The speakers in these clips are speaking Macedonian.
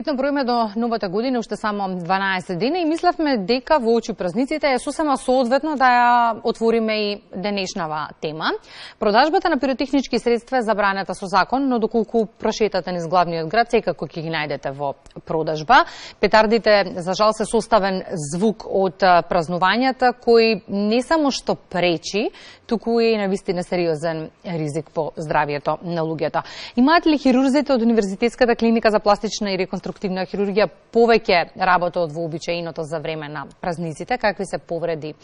Броиме до новата година уште само 12 дена и мислевме дека во очи празниците е сосема соодветно да ја отвориме и денешнава тема. Продажбата на пиротехнички средства е забранета со закон, но доколку прошетате низ главниот град, секако ќе ги најдете во продажба. Петардите, за жал, се составен звук од празнувањата, кој не само што пречи, туку е навистина сериозен ризик по здравието на луѓето. Имаат ли хирурзите од Универзитетската клиника за пластична и реконструктивна хирургија повеќе работа од вообичаеното за време на празниците? Какви се повреди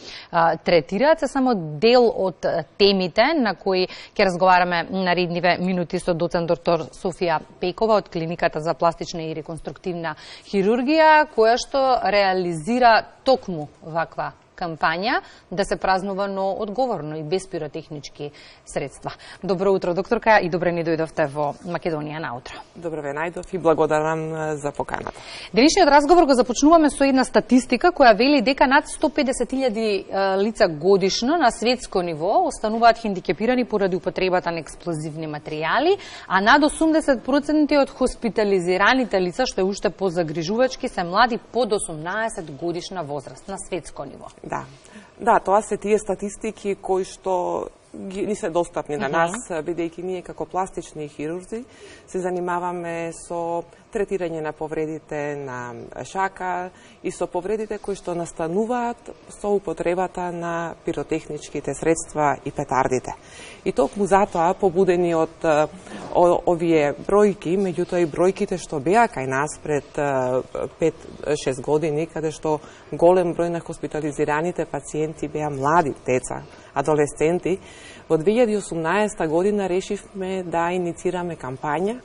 третираат? Се само дел од темите на кои ќе разговараме наредниве минути со доцент доктор Софија Пекова од Клиниката за пластична и реконструктивна хирургија, која што реализира токму ваква кампања да се празнува, но одговорно и без пиротехнички средства. Добро утро, докторка, и добре ни дојдовте во Македонија наутро. Добро ве најдов и благодарам за поканата. Денешниот разговор го започнуваме со една статистика која вели дека над 150.000 лица годишно на светско ниво остануваат хендикепирани поради употребата на експлозивни материјали, а над 80% од хоспитализираните лица, што е уште позагрижувачки, се млади под 18 годишна возраст на светско ниво. Да, тоа се тие статистики кои што ни се достапни на нас, бидејќи ние како пластични хирурзи се занимаваме со третирање на повредите на шака и со повредите кои што настануваат со употребата на пиротехничките средства и петардите. И токму затоа, побудени од овие бројки, меѓутоа и бројките што беа кај нас пред 5-6 години, каде што голем број на хоспитализираните пациенти беа млади деца, адолесценти, во 2018 година решивме да иницираме кампања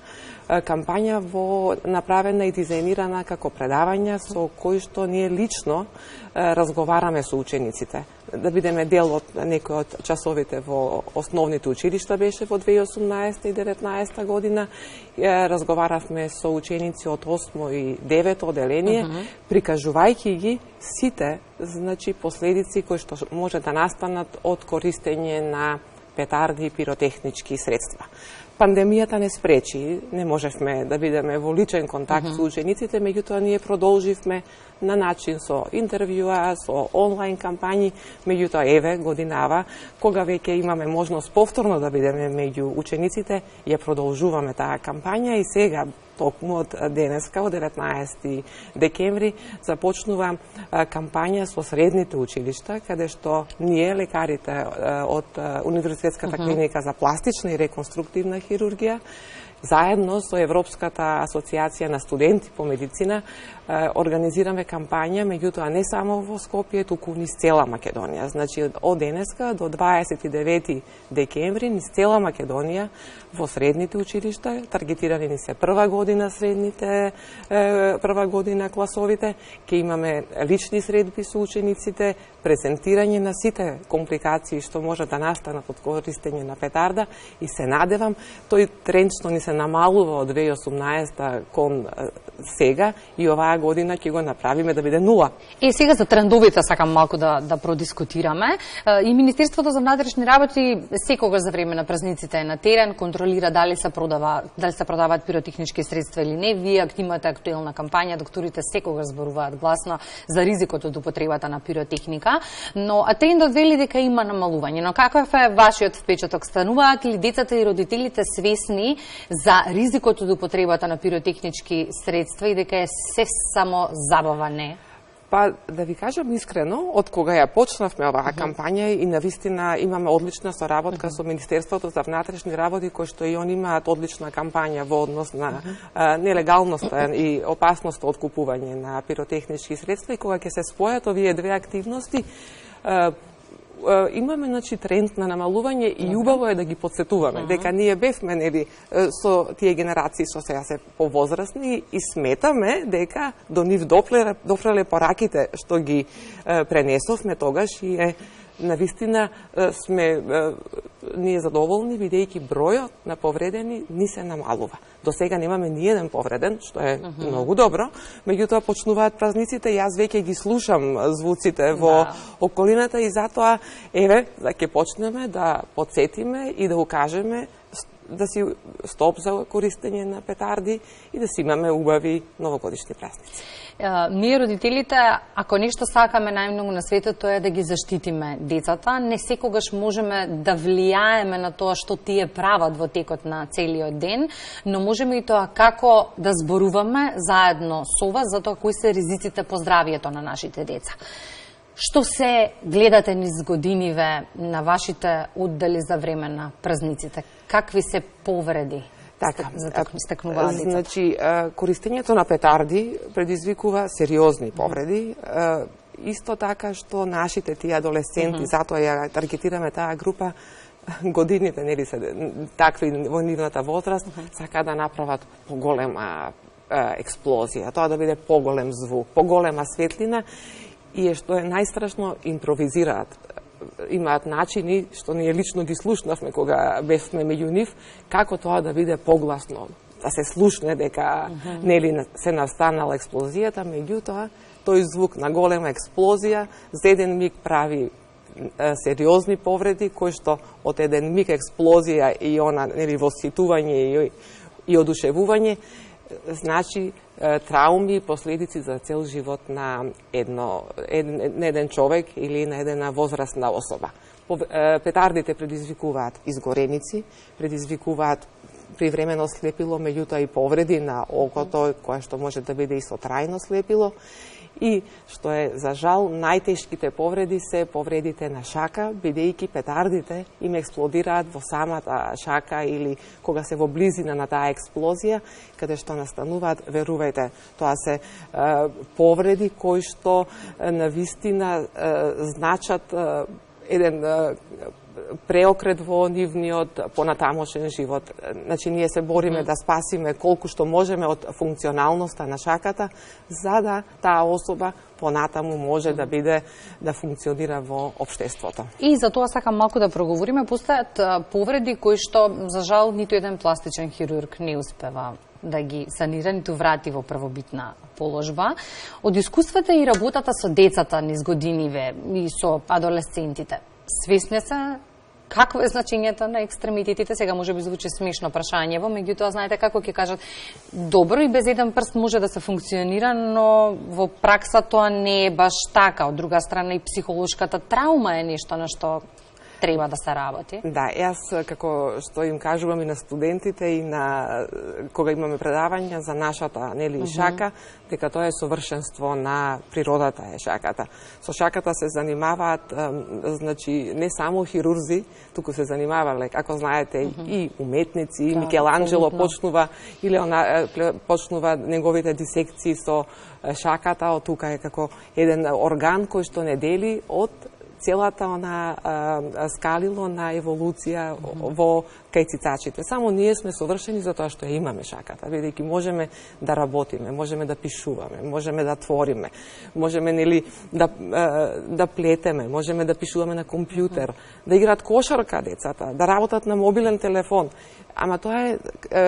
направена и дизајнирана како предавања со кои што ние лично разговараме со учениците. Да бидеме дел од некои од часовите во основните училишта беше во 2018 и 2019 година. Разговаравме со ученици од 8 и 9 оделение, прикажувајќи ги сите последици кои што може да настанат од користење на петарди и пиротехнички средства. Пандемијата не спречи, не можевме да бидеме во личен контакт со учениците, меѓутоа ние продолживме на начин со интервјуа, со онлайн кампањи, меѓутоа еве годинава, кога веќе имаме можност повторно да бидеме меѓу учениците, ја продолжуваме таа кампања и сега токму од денеска, од 19 декември, започнува кампања со средните училишта, каде што ние, лекарите од Универзитетската клиника за пластична и реконструктивна хирургија, заедно со Европската асоциација на студенти по медицина, организираме кампања, меѓутоа не само во Скопје, туку низ цела Македонија. Значи, од денеска до 29 декември, низ цела Македонија, во средните училишта, таргетирани ни се прва година класовите, ќе имаме лични средби со учениците, презентирање на сите компликации што може да настанат од користење на петарда и се надевам, тој тренд што ни се намалува од 2018 кон сега и оваа година ќе го направиме да биде нула. Сега за трендовите сакам малку да продискутираме. И Министерството за внатрешни работи секогаш за време на празниците е на терен, контролира дали се продаваат пиротехнички средства или не. Вие имате актуелна кампања, докторите секогаш зборуваат гласно за ризикот од употребата на пиротехника, но трендот вели дека има намалување. Но каков е вашиот впечаток? Стануваат ли децата и родителите свесни за ризикот од употребата на пиротехнички средства и дека е се само забава, не? Па, да ви кажам искрено, од кога ја почнавме оваа кампања и навистина имаме одлична соработка со Министерството за внатрешни работи, кој што и они имаат одлична кампања во однос на нелегалноста и опасноста од купување на пиротехнички средства, и кога ќе се спојат овие две активности, имаме тренд на намалување и убаво е да ги подсетуваме дека ние бевме со тие генерации што сега се повозрастни и сметаме дека до нив допреле пораките што ги пренесовме тогаш и навистина сме ние задоволни бидејќи бројот на повредени ни се намалува. До сега немаме ни еден повреден, што е многу добро, меѓутоа почнуваат празниците и јас веќе ги слушам звуците во околината и затоа еве ќе почнеме да подсетиме и да укажеме да си стоп за користење на петарди и да си имаме убави новогодишни празници. Ние родителите, ако нешто сакаме најмногу на светот, тоа е да ги заштитиме децата. Не секогаш можеме да влијаеме на тоа што тие прават во текот на целиот ден, но можеме и тоа како да зборуваме заедно со вас за тоа кои се ризиците по здравието на нашите деца. Што се гледате низ годиниве на вашите оддели за време на празниците? Какви се повреди стекнуваат децата? Значи, користењето на петарди предизвикува сериозни повреди. Исто така што нашите тие адолесценти, затоа ја таргетираме таа група, годините, нели се такви во нивната возраст, сака да направат поголема експлозија, тоа да биде поголем звук, поголема светлина, и што е најстрашно, импровизираат. Имаат начини, што ние лично ги слушнавме кога бевме меѓу нив, како тоа да биде погласно, да се слушне дека нели се настанала експлозијата, меѓутоа тој звук на голема експлозија за еден миг прави сериозни повреди, кои што од еден миг експлозија и она нели восхитување и одушевување, значи трауми и последици за цел живот на еден човек или на една возрастна особа. Петардите предизвикуваат изгореници, предизвикуваат привремено слепило, меѓутоа и повреди на окото, кое што може да биде и со трајно слепило. И, што е за жал, најтешките повреди се повредите на шака, бидејќи петардите им експлодираат во самата шака или кога се во близина на таа експлозија, каде што настануваат, верувајте, тоа се повреди кои што навистина значат еден преокрет во нивниот понатамошен живот. Значи, ние се бориме да спасиме колку што можеме од функционалноста на шаката, за да таа особа понатаму може да биде, да функционира во општеството. И за тоа сакам малку да проговориме. Постојат повреди кои што, за жал, ниту еден пластичен хирург не успева да ги санира, ниту врати во првобитна положба. Од искуствата и работата со децата низ годиниве и со адолесцентите, свесни се какво е значењето на екстремитетите? Сега може би звучи смешно прашањево, меѓутоа знаете како ќе кажат, добро и без еден прст може да се функционира, но во пракса тоа не е баш така. Од друга страна и психолошката траума е нешто на што треба да се работи. Да, јас како што им кажувам и на студентите и на кога имаме предавања за нашата нели шака, дека тоа е совршенство на природата е шаката. Со шаката се занимаваат значи не само хирурзи, туку се занимавале, како знаете, и уметници, и Микеланджело почнува или почнува неговите дисекции со шаката, од тука е како еден орган кој што не дели од целата она скалило на еволуција во кај цицачите. Само ние сме совршени за тоа што ја имаме шаката, бидејќи можеме да работиме, можеме да пишуваме, можеме да твориме, можеме нели да плетеме, можеме да пишуваме на компјутер, да играат кошарка децата, да работат на мобилен телефон. Ама тоа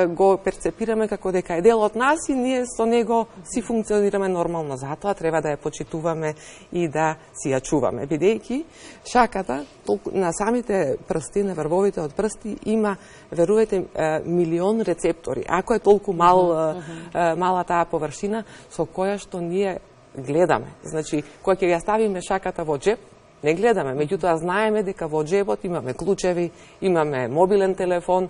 го перцепираме како дека е дел од нас и ние со него си функционираме нормално. Затоа треба да ја почитуваме и да си ја чуваме, бидејќи шаката на самите прсти, на врвовите од прсти има, верувајте, милион рецептори. Ако е толку мала таа површина со која што ние гледаме. Значи, кога ќе ја ставиме шаката во джеп, не гледаме, меѓутоа знаеме дека во джебот имаме клучеви, имаме мобилен телефон,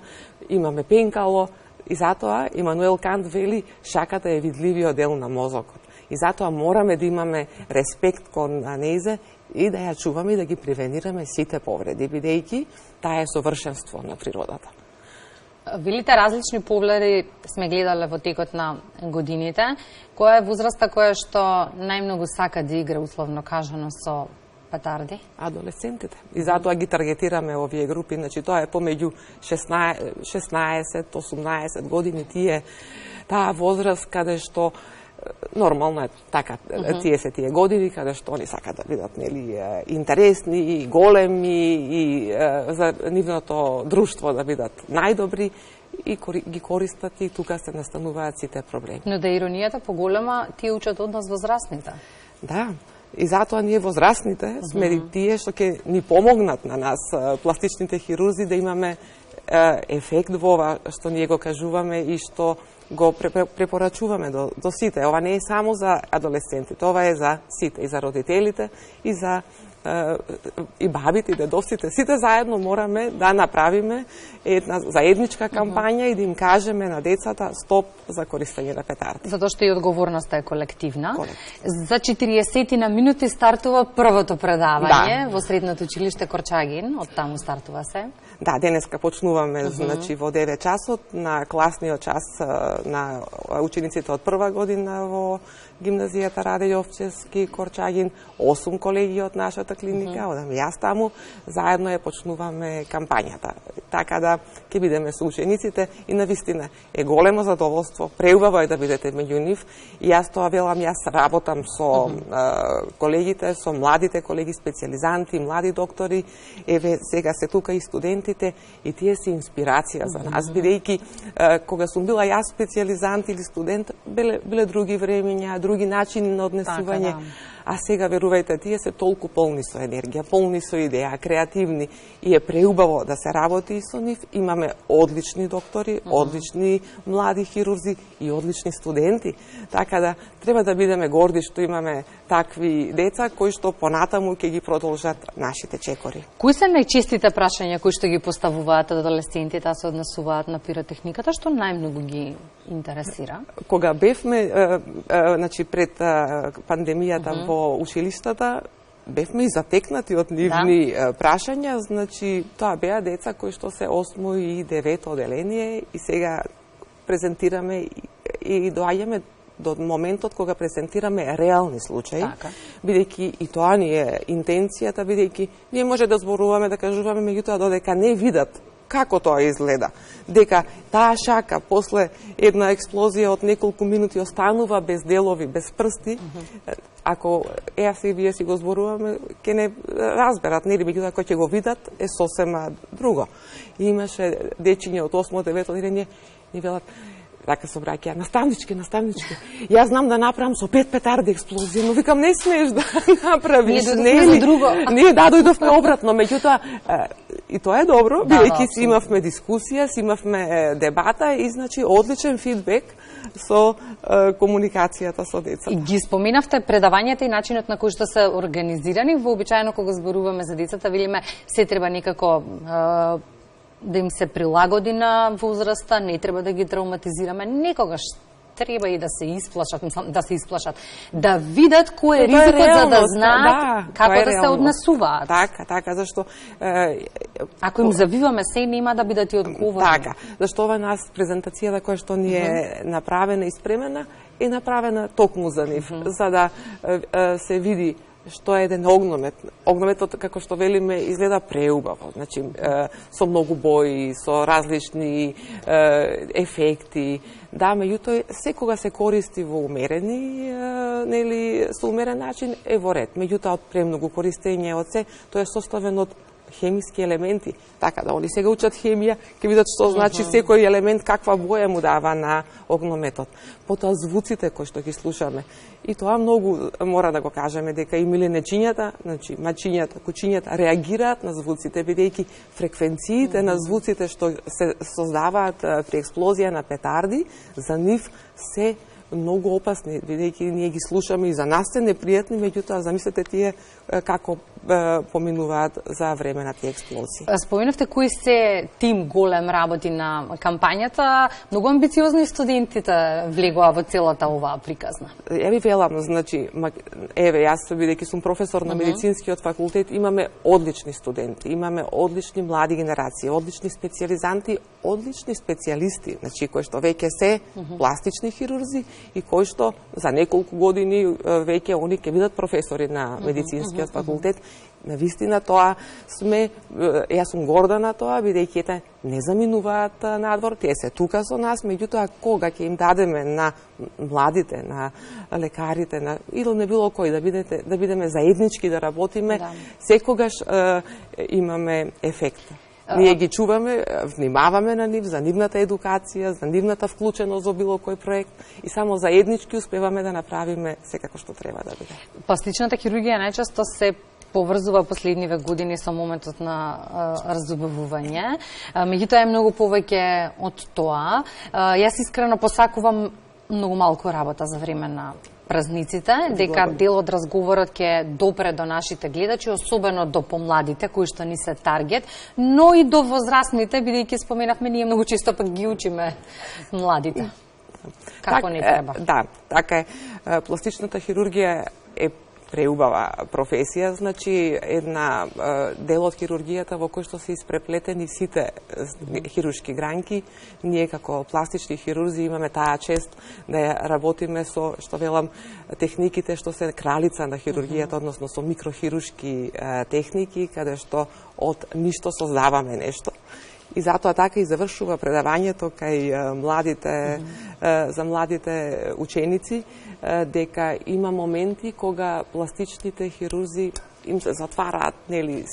имаме пенкало и затоа Имануел Кант вели шаката е видливиот дел на мозокот. И затоа мораме да имаме респект кон нејзе и да ја чуваме и да ги превенираме сите повреди, бидејќи таа е совршенство на природата. Велите различни погледи сме гледале во текот на годините. Која е возраста која што најмногу сака да игра, условно кажано, со петарди? Адолесцентите. И затоа ги таргетираме овие групи. Значи, тоа е помеѓу 16-18 години. Таа возраст каде што нормално е така, тие се тие години каде што они сакаат да бидат нели интересни и големи и за нивното друштво да бидат најдобри и ги користат и тука се настануваат сите проблеми. Но да иронијата поголема, тие учат од нас возрастните. Да. И затоа ние возрастните сме тие што ќе ни помогнат на нас, пластичните хирурзи, да имаме ефект во ова што ние го кажуваме и што го препорачуваме до сите. Ова не е само за адолесцентите, ова е за сите, и за родителите, и за и бабите, и дедовците. Сите заедно мораме да направиме една заедничка кампања и да им кажеме на децата стоп за користење на петарди. Затоа што и одговорноста е колективна. За 40 на минути стартува првото предавање во Средното училиште Корчагин, од таму стартува се. Да, денеска почнуваме значи во 9 часот на класниот час на учениците од прва година во гимназијата Раде Јовчевски Корчагин, 8 колеги од нашата клиника, одам јас таму, заедно ја почнуваме кампањата. Така да ќе бидеме со учениците и навистина е големо задоволство, преубаво е да бидете меѓу нив. И јас тоа велам, јас работам со колегите, со младите колеги специјализанти, млади доктори, еве сега се тука и студентите, и тие се инспирација за нас, бидејќи кога сум била јас специјализант или студент, биле други времења, други начини на однесување. Така, да. А сега, верувајте, тие се толку полни со енергија, полни со идеја, креативни, и е преубаво да се работи со нив. Имаме одлични доктори, одлични млади хирурзи и одлични студенти. Така да треба да бидеме горди што имаме такви деца кои што понатаму ќе ги продолжат нашите чекори. Кои се најчестите прашања кои што ги поставуваат адолесцентите, а се однесуваат на пиротехниката, што најмногу ги интересира? Кога бевме значи пред пандемијата во училиштата, бевме и затекнати од нивни прашања, значи тоа беа деца кои што се 8 и 9 оделение и сега презентираме и доаѓаме до моментот кога презентираме реални случаи, бидејќи и тоа ни е интенцијата, бидејќи ние може да зборуваме, да кажуваме, меѓутоа додека не видат како тоа изгледа, дека таа шака после една експлозија од неколку минути останува без делови, без прсти, ако се вие си го зборуваме, ќе не разберат, нели, меѓутоа кога ќе го видат е сосема друго. И имаше дечиња од 8-9 оделение ни велат, така се обраќа, наставнички, јас знам да направам со 5 петарди експлозија, но викам, не смееш да направиш, нели? Ние дојдовме обратно, меѓутоа и тоа е добро, бидејќи си имавме дискусија, си имавме дебата и значи одличен фидбек со комуникацијата со децата. И ги споменавте предавањата и начинот на кој што се организирани. Вообичаено кога зборуваме за децата, видиме се треба некако да им се прилагоди на возраста, не треба да ги травматизираме, некогаш треба и да се исплашат, да видат кој е ризикот, за да знаат како да се однесуваат. Така, зашто ако им завиваме се, нема да бидат и одговорни. Така, зашто ова нас презентацијата која што ни е направена и спремена, е направена токму за нив, за да се види што е еден огномет. Огнометот, како што велиме, изгледа преубаво. Значи, со многу бои, со различни ефекти. Да, меѓутоа, секога се користи во умерени, нели, со умерен начин е во ред. Меѓутоа, од премногу користење од се, тоа е составен од хемиски елементи. Така да, они сега учат хемија, ќе видат што значи секој елемент, каква боја му дава на огнометот. Потоа звуците кои што ги слушаме. И тоа многу мора да го кажеме, дека и миленечињата, значи мачињата, кучињата реагираат на звуците, бидејќи фреквенциите на звуците што се создаваат при експлозија на петарди, за нив се многу опасни, бидејќи ние ги слушаме и за нас се непријатни, меѓутоа замислете тие како поминуваат за време на тие експлозии. Споменавте кои се тим голем работи на кампањата, многу амбициозни студентите влегоа во целата оваа приказна. Еви велам, значи, јас бидејќи сум професор на медицинскиот факултет, имаме одлични студенти, имаме одлични млади генерации, одлични специјализанти, одлични специјалисти, значи кои што веќе се пластични хирурзи и кои што за неколку години веќе они ќе бидат професори на медицинскиот факултет. Навистина тоа сме, јас сум горда на тоа, бидејќи ете не заминуваат надвор, тие се тука со нас, меѓутоа кога ќе им дадеме на младите, на лекарите, или не било кој да бидеме заеднички да работиме, секогаш имаме ефект. Ние ги чуваме, внимаваме на нив, за нивната едукација, за нивната вклученост во било кој проект и само заеднички успеваме да направиме секако што треба да биде. Пластичната хирургија најчесто се поврзува последниве години со моментот на разубавување. Меѓутоа е многу повеќе од тоа. Јас искрено посакувам многу малку работа за време на празниците, дека дел од разговорот ќе допре до нашите гледачи, особено до помладите, кои што ни се таргет, но и до возрастните, бидејќи споменавме, ние многу често пак ги учиме младите. Како не треба? Да, така е. Пластичната хирургија е преубава професија, значи една дел од хирургијата во кој што се испреплетени сите хируршки гранки. Ние како пластични хирурзи имаме таа чест да ја работиме со, што велам, техниките што се кралица на хирургијата, односно со микрохируршки техники, каде што од ништо создаваме нешто. И затоа така и завршува предавањето кај младите, за младите ученици, дека има моменти кога пластичните хирурзи им се затвараат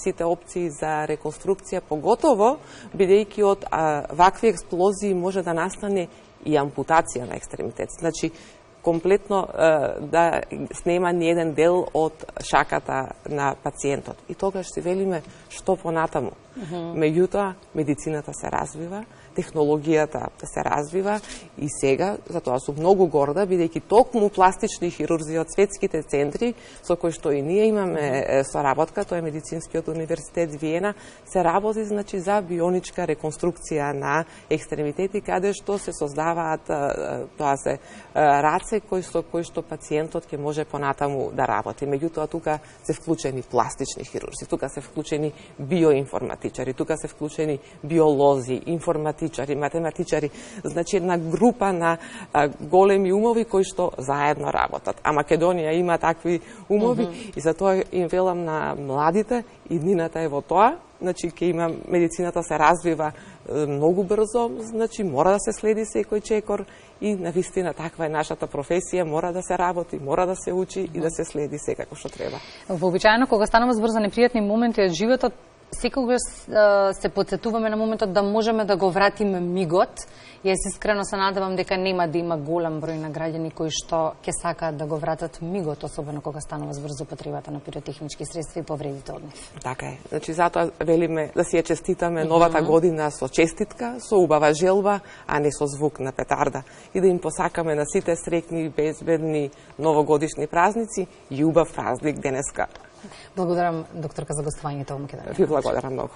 сите опции за реконструкција, поготово бидејќи од вакви експлозии може да настане и ампутација на екстремитет. Значи, комплетно да снема ни еден дел од шаката на пациентот. И тогаш си велиме што понатаму. Меѓутоа, медицината се развива, технологијата се развива и сега, затоа сум многу горда, бидејќи токму пластични хирурзи од светските центри, со кои што и ние имаме соработка, тоа е Медицинскиот универзитет Виена, се работи, значи, за бионичка реконструкција на екстремитети, каде што се создаваат, тоа се раце кои што пациентот ќе може понатаму да работи. Меѓутоа, тука се вклучени пластични хирурзи, тука се вклучени биоинформатичари, тука се вклучени биолози, информатичари, математичари, значи една група на големи умови кои што заедно работат. А Македонија има такви умови и затоа им велам на младите, иднината е во тоа, значи ќе има, медицината се развива многу брзо, значи мора да се следи секој чекор и навистина таква е нашата професија, мора да се работи, мора да се учи и да се следи секако што треба. Вообичаено кога станува збор за непријатни моменти од животот, секогаш се потсетуваме на моментот да можеме да го вратиме мигот. Јас искрено се надевам дека нема да има голем број на граѓани кои што ќе сакаат да го вратат мигот, особено кога станува збор за употребата на пиротехнички средства и повредите од нив. Така е. Значи затоа велиме да си ја честитаме новата година со честитка, со убава желба, а не со звук на петарда. И да им посакаме на сите среќни, безбедни новогодишни празници и убав празник денеска. Благодарам, докторка, за гостувањето во Македонија. Ви благодарам многу.